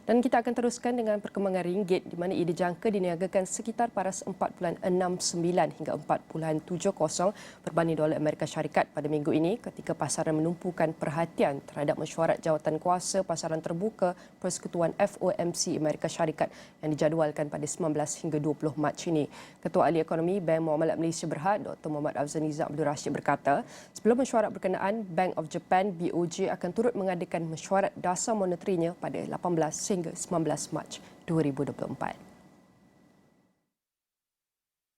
Dan kita akan teruskan dengan perkembangan ringgit di mana ia dijangka diniagakan sekitar paras 4.69 hingga 4.70 berbanding dolar Amerika Syarikat pada minggu ini ketika pasaran menumpukan perhatian terhadap mesyuarat jawatan kuasa pasaran terbuka Persekutuan FOMC Amerika Syarikat yang dijadualkan pada 19 hingga 20 Mac ini. Ketua Ahli Ekonomi Bank Muamalat Malaysia Berhad, Dr. Muhammad Afzanizam Abdul Rashid berkata, sebelum mesyuarat berkenaan, Bank of Japan BOJ akan turut mengadakan mesyuarat dasar moneterinya pada 18 hingga 19 Mac 2024.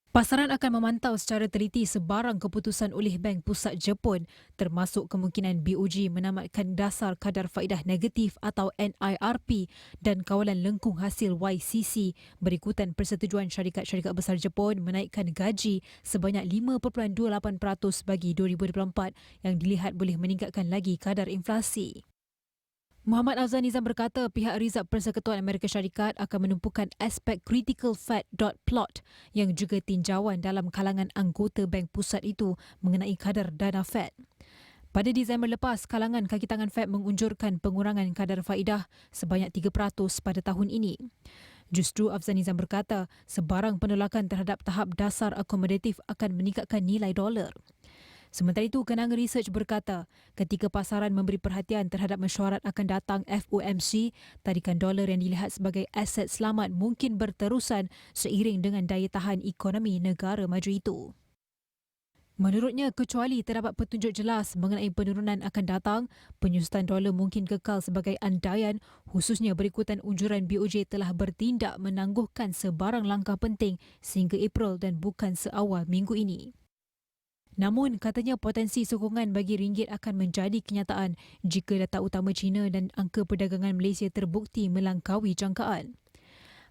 Pasaran akan memantau secara teliti sebarang keputusan oleh Bank Pusat Jepun termasuk kemungkinan BOJ menamatkan dasar kadar faedah negatif atau NIRP dan kawalan lengkung hasil YCC berikutan persetujuan syarikat-syarikat besar Jepun menaikkan gaji sebanyak 5.28% bagi 2024 yang dilihat boleh meningkatkan lagi kadar inflasi. Muhammad Afzanizam berkata pihak Rizab Persekutuan Amerika Syarikat akan menumpukan aspek critical Fed dot plot yang juga tinjauan dalam kalangan anggota Bank Pusat itu mengenai kadar dana Fed. Pada Disember lepas, kalangan kaki tangan Fed mengunjurkan pengurangan kadar faedah sebanyak 3% pada tahun ini. Justru Afzanizam berkata sebarang penolakan terhadap tahap dasar akomodatif akan meningkatkan nilai dolar. Sementara itu, kenanga research berkata, ketika pasaran memberi perhatian terhadap mesyuarat akan datang FOMC, tarikan dolar yang dilihat sebagai aset selamat mungkin berterusan seiring dengan daya tahan ekonomi negara maju itu. Menurutnya, kecuali terdapat petunjuk jelas mengenai penurunan akan datang, penyusutan dolar mungkin kekal sebagai andaian, khususnya berikutan unjuran BOJ telah bertindak menangguhkan sebarang langkah penting sehingga April dan bukan seawal minggu ini. Namun, katanya potensi sokongan bagi ringgit akan menjadi kenyataan jika data utama China dan angka perdagangan Malaysia terbukti melangkaui jangkaan.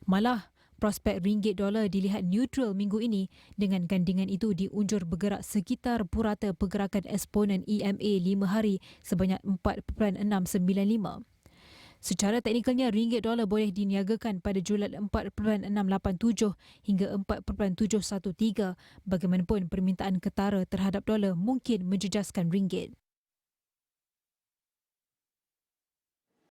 Malah, prospek ringgit dolar dilihat neutral minggu ini dengan gandingan itu diunjur bergerak sekitar purata pergerakan eksponen EMA 5 hari sebanyak 4.695. Secara teknikalnya, ringgit dolar boleh diniagakan pada julat 4.687 hingga 4.713. Bagaimanapun, permintaan ketara terhadap dolar mungkin menjejaskan ringgit.